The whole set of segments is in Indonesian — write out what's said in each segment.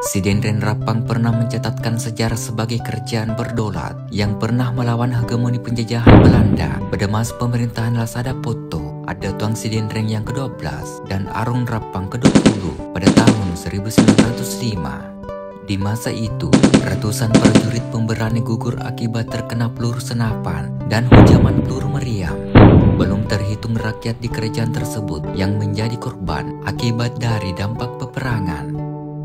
Sidenren Rappang pernah mencatatkan sejarah sebagai kerajaan berdaulat yang pernah melawan hegemoni penjajahan Belanda pada masa pemerintahan Lasada Potto. Ada Tuang Sidenren yang ke-12 dan Arung Rappang ke-20 pada tahun 1905. Di masa itu, ratusan prajurit pemberani gugur akibat terkena peluru senapan dan hujaman peluru meriam. Belum terhitung rakyat di kerajaan tersebut yang menjadi korban akibat dari dampak peperangan.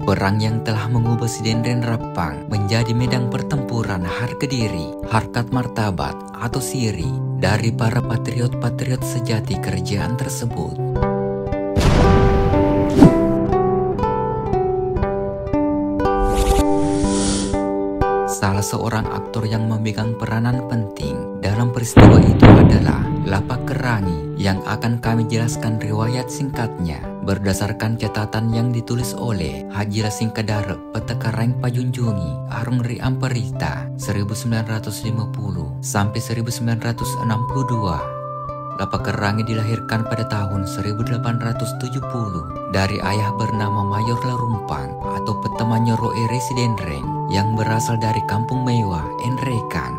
Perang yang telah mengubah Sidenren Rappang menjadi medan pertempuran harga diri, harkat martabat atau siri dari para patriot-patriot sejati kerajaan tersebut. Salah seorang aktor yang memegang peranan penting dalam peristiwa itu adalah Lapak Kerangi, yang akan kami jelaskan riwayat singkatnya berdasarkan catatan yang ditulis oleh Haji Lasingkadare Petekarang Pajunjungi Arung Ri Amperita 1950 sampai 1962. Lapak Kerangi dilahirkan pada tahun 1870 dari ayah bernama Mayor Larumpang atau Petemanyo Roe Sidenreng yang berasal dari Kampung Mewah, Enrekang.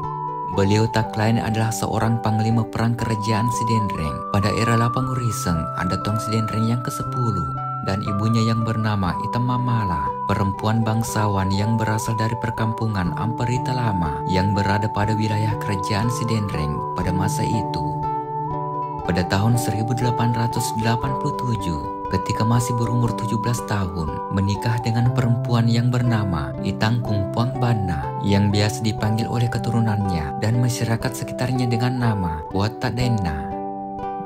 Beliau tak lain adalah seorang panglima perang kerajaan Sidenreng. Pada era Lapanguriseng ada Tuang Sidenreng yang ke-10 dan ibunya yang bernama Item Mamala, perempuan bangsawan yang berasal dari perkampungan Amperita Lama yang berada pada wilayah kerajaan Sidenreng pada masa itu. Pada tahun 1887, ketika masih berumur 17 tahun, menikah dengan perempuan yang bernama Itangkung Puang Bana yang biasa dipanggil oleh keturunannya dan masyarakat sekitarnya dengan nama Wata Denna.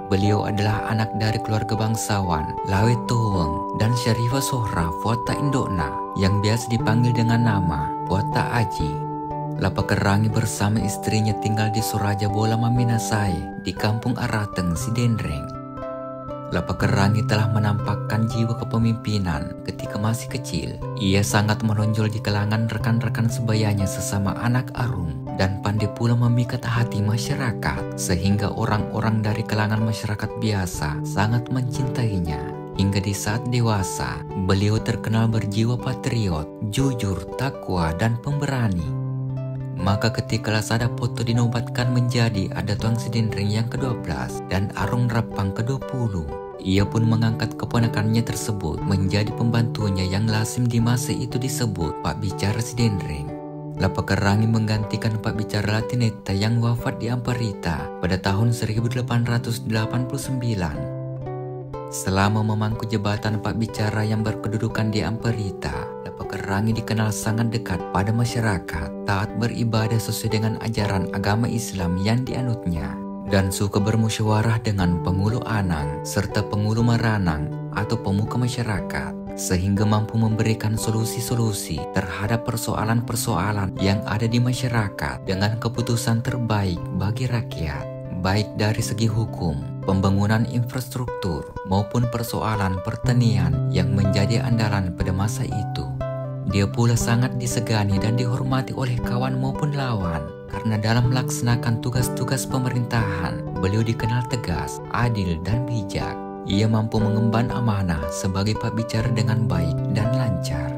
Beliau adalah anak dari keluarga bangsawan Lawe Toweng dan Syarifah Sohra Wata Indokna yang biasa dipanggil dengan nama Wata Aji. Lapak Kerangi bersama istrinya tinggal di Soraja Bola Maminasai di Kampung Arateng, Sidenreng. Lapak Kerangi telah menampakkan jiwa kepemimpinan ketika masih kecil. Ia sangat menonjol di kalangan rekan-rekan sebayanya sesama anak Arung dan pandai pula memikat hati masyarakat sehingga orang-orang dari kalangan masyarakat biasa sangat mencintainya. Hingga di saat dewasa, beliau terkenal berjiwa patriot, jujur, takwa, dan pemberani. Maka ketika Lasada Potto dinobatkan menjadi ada Tuang Sidenreng yang ke-12 dan Arung Rappang ke-20, ia pun mengangkat keponakannya tersebut menjadi pembantunya yang lazim di masa itu disebut Pak Bicara Sidenreng. Lapak Kerangi menggantikan Pak Bicara Latineta yang wafat di Amperita pada tahun 1889. Selama memangku jabatan Pak Bicara yang berkedudukan di Amperita, Lapak Kerangi dikenal sangat dekat pada masyarakat, taat beribadah sesuai dengan ajaran agama Islam yang dianutnya, dan suka bermusyawarah dengan pengulu Anang serta pengulu Maranang atau pemuka masyarakat, sehingga mampu memberikan solusi-solusi terhadap persoalan-persoalan yang ada di masyarakat dengan keputusan terbaik bagi rakyat, baik dari segi hukum, pembangunan infrastruktur, maupun persoalan pertanian yang menjadi andalan pada masa itu. Dia pula sangat disegani dan dihormati oleh kawan maupun lawan, karena dalam melaksanakan tugas-tugas pemerintahan, beliau dikenal tegas, adil, dan bijak. Ia mampu mengemban amanah sebagai Pak Bicara dengan baik dan lancar.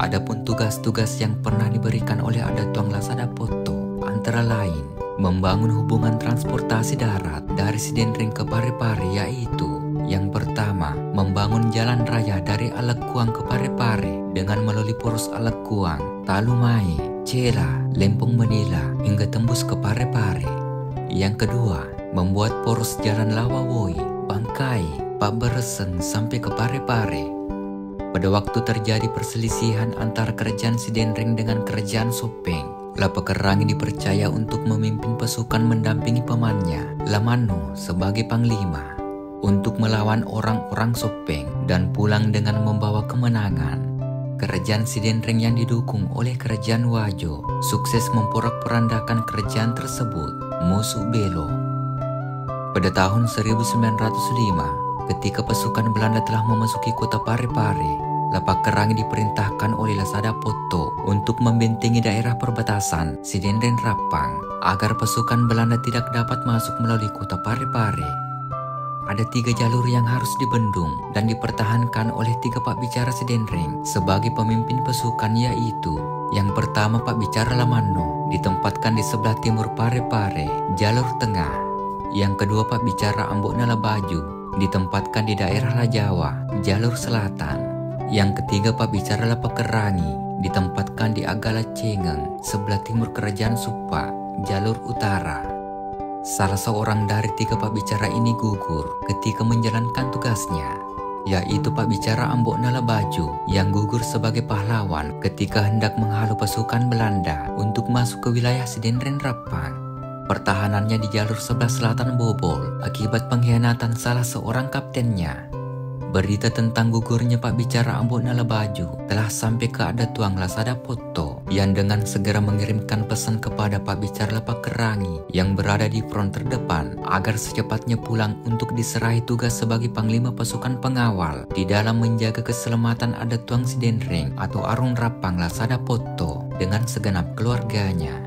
Adapun tugas-tugas yang pernah diberikan oleh Adat Tuang Lasada Potto antara lain membangun hubungan transportasi darat dari Sidenreng ke Parepare, yaitu yang pertama, membangun jalan raya dari Alekuang ke Parepare dengan melalui poros Alekuang, Talumai, Cela, Lempung Menila hingga tembus ke Parepare. Yang kedua, membuat poros jalan Lawawoi, Bangkai, Pabereseng sampai ke Parepare. Pada waktu terjadi perselisihan antara kerajaan Sidenreng dengan kerajaan Sopeng, Lapak Kerangi dipercaya untuk memimpin pasukan mendampingi pamannya, Lamano, sebagai panglima untuk melawan orang-orang Sopeng dan pulang dengan membawa kemenangan. Kerajaan Sidenreng yang didukung oleh kerajaan Wajo sukses memporak-porandakan kerajaan tersebut, musuh Belo. Pada tahun 1905, ketika pasukan Belanda telah memasuki kota Parepare, Lapak Kerangi diperintahkan oleh Lasada Potto untuk membentengi daerah perbatasan Sidenreng Rappang agar pasukan Belanda tidak dapat masuk melalui kota Parepare. ada 3 jalur yang harus dibendung dan dipertahankan oleh 3 Pak Bicara Sidenreng sebagai pemimpin pasukan, yaitu yang pertama Pak Bicara Lamanno ditempatkan di sebelah timur Parepare, jalur tengah. Yang kedua Pak Bicara Ambok Nalabaju ditempatkan di daerah Lajawa, jalur selatan. Yang ketiga Pak Bicara Lapakerangi ditempatkan di Agala Cengeng, sebelah timur Kerajaan Supa, jalur utara. Salah seorang dari 3 Pak Bicara ini gugur ketika menjalankan tugasnya, yaitu Pak Bicara Ambok Nalabaju yang gugur sebagai pahlawan ketika hendak menghalau pasukan Belanda untuk masuk ke wilayah Sidenreng Rappang. Pertahanannya di jalur sebelah selatan bobol akibat pengkhianatan salah seorang kaptennya. Berita tentang gugurnya Pak Bicara Ambok Nalabaju telah sampai ke Adatuang Lasada Poto yang dengan segera mengirimkan pesan kepada Pak Bicara Lapakerangi yang berada di front terdepan agar secepatnya pulang untuk diserahi tugas sebagai Panglima Pasukan Pengawal di dalam menjaga keselamatan Adatuang Sidenreng atau Arung Rappang Lasada Poto dengan segenap keluarganya.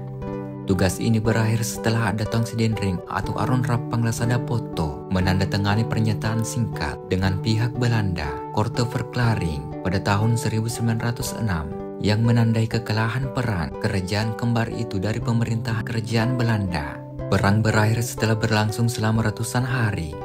Tugas ini berakhir setelah Adatuang Sidenreng atau Arung Rappang Lasada Poto menandatangani pernyataan singkat dengan pihak Belanda, Korte Verklaring, pada tahun 1906 yang menandai kekalahan perang kerajaan kembar itu dari pemerintah kerajaan Belanda. Perang berakhir setelah berlangsung selama ratusan hari.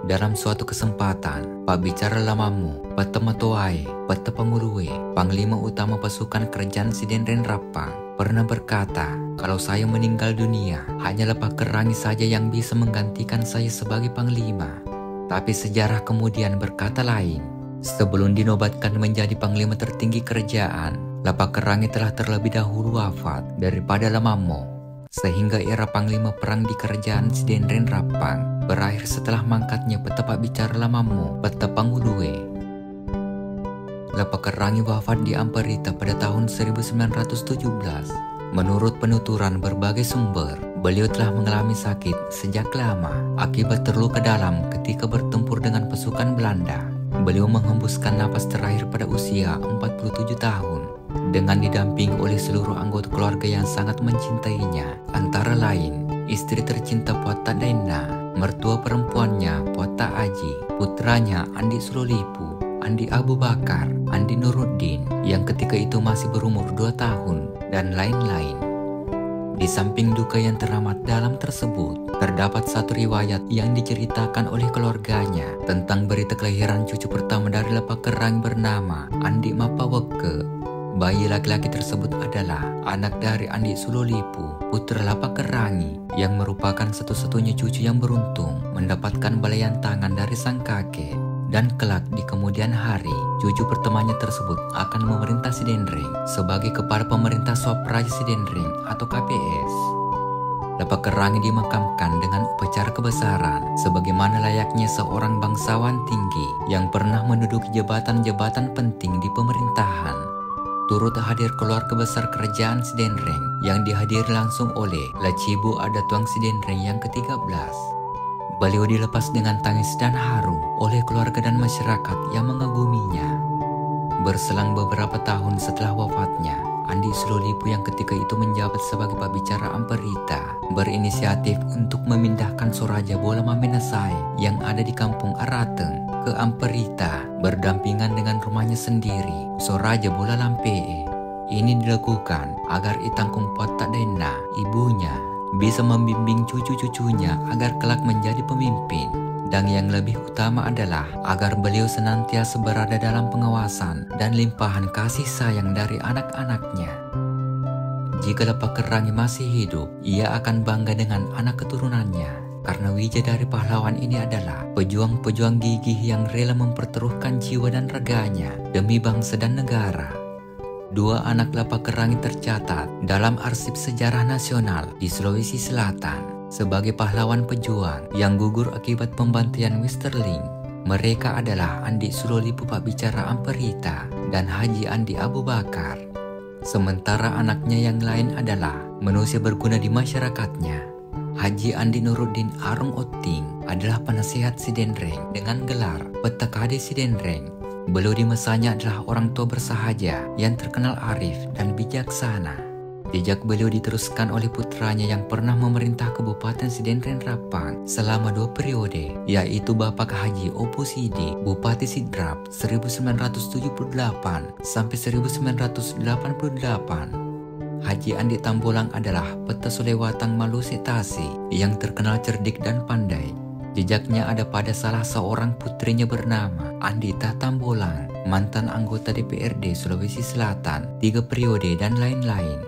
Dalam suatu kesempatan, Pak Bicara Lamamu, Pete Matoae, Pete Panguluwe, Panglima Utama Pasukan Kerajaan Sidenreng Rappang, pernah berkata, kalau saya meninggal dunia, hanyalah Pakerangi saja yang bisa menggantikan saya sebagai Panglima. Tapi sejarah kemudian berkata lain. Sebelum dinobatkan menjadi Panglima tertinggi kerajaan, Lapakerangi telah terlebih dahulu wafat daripada Lamamo, sehingga era Panglima Perang di Kerajaan Sidenreng Rappang berakhir setelah mangkatnya Pete Pak Bicara Lamamo, Pete Panguluwe. Lapakerangi wafat di Amperita pada tahun 1917. Menurut penuturan berbagai sumber, beliau telah mengalami sakit sejak lama akibat terluka dalam ketika bertempur dengan pasukan Belanda. Beliau menghembuskan napas terakhir pada usia 47 tahun dengan didampingi oleh seluruh anggota keluarga yang sangat mencintainya, antara lain istri tercinta Pota Daina, mertua perempuannya Pota Aji, putranya Andi Sulolipu, Andi Abu Bakar, Andi Nuruddin yang ketika itu masih berumur 2 tahun, dan lain-lain. Di samping duka yang teramat dalam tersebut, terdapat satu riwayat yang diceritakan oleh keluarganya tentang berita kelahiran cucu pertama dari Lapakerangi bernama Andi Mapaweke. Bayi laki-laki tersebut adalah anak dari Andi Sulolipu, putra Lapakerangi, yang merupakan satu-satunya cucu yang beruntung mendapatkan balayan tangan dari sang kakek. Dan kelak di kemudian hari, cucu pertamanya tersebut akan memerintah Sidenreng sebagai kepala pemerintah Swapraja Sidenreng atau KPS. Lapakerangi dimakamkan dengan upacara kebesaran sebagaimana layaknya seorang bangsawan tinggi yang pernah menduduki jabatan-jabatan penting di pemerintahan. Turut hadir keluarga besar kerajaan Sidenreng yang dihadiri langsung oleh Lacibu Adatuang Sidenreng yang ke-13. Beliau dilepas dengan tangis dan haru oleh keluarga dan masyarakat yang mengaguminya. Berselang beberapa tahun setelah wafatnya, Andi Sulolipu yang ketika itu menjabat sebagai Pak Bicara Amperita berinisiatif untuk memindahkan Soraja Bola Mamenasai yang ada di kampung Arateng ke Amperita berdampingan dengan rumahnya sendiri, Soraja Bola Lampee. Ini dilakukan agar Itangkung Pota Dena, ibunya, bisa membimbing cucu-cucunya agar kelak menjadi pemimpin. Dan yang lebih utama adalah agar beliau senantiasa berada dalam pengawasan dan limpahan kasih sayang dari anak-anaknya. Jika Lapakerangi masih hidup, ia akan bangga dengan anak keturunannya, karena wija dari pahlawan ini adalah pejuang-pejuang gigih yang rela mempertaruhkan jiwa dan raganya demi bangsa dan negara. 2 anak Lapakerangi tercatat dalam arsip sejarah nasional di Sulawesi Selatan sebagai pahlawan pejuang yang gugur akibat pembantaian Westerling. Mereka adalah Andi Sulolipu Pak Bicara Amperita dan Haji Andi Abu Bakar. Sementara anaknya yang lain adalah manusia berguna di masyarakatnya. Haji Andi Nuruddin Arung Oting adalah penasehat Sidenreng dengan gelar Petekade Sidenreng. Beliau di masanya adalah orang tua bersahaja yang terkenal arif dan bijaksana. Jejak beliau diteruskan oleh putranya yang pernah memerintah Kabupaten Sidenren Rapang selama 2 periode, yaitu Bapak Haji Opo Sidi, Bupati Sidrap 1978 sampai 1988. Haji Andi Tambolang adalah peta Sulewatang Maluse Tasi yang terkenal cerdik dan pandai. Jejaknya ada pada salah seorang putrinya bernama Andita Tambolang, mantan anggota DPRD Sulawesi Selatan 3 periode dan lain-lain.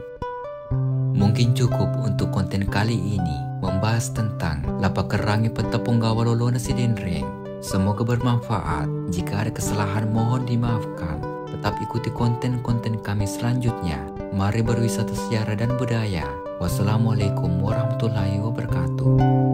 Mungkin cukup untuk konten kali ini membahas tentang Lapak Kerangi Peta Punggawa Lolona Sidenreng. Semoga bermanfaat. Jika ada kesalahan mohon dimaafkan. Tetap ikuti konten-konten kami selanjutnya. Mari berwisata sejarah dan budaya. Wassalamualaikum warahmatullahi wabarakatuh.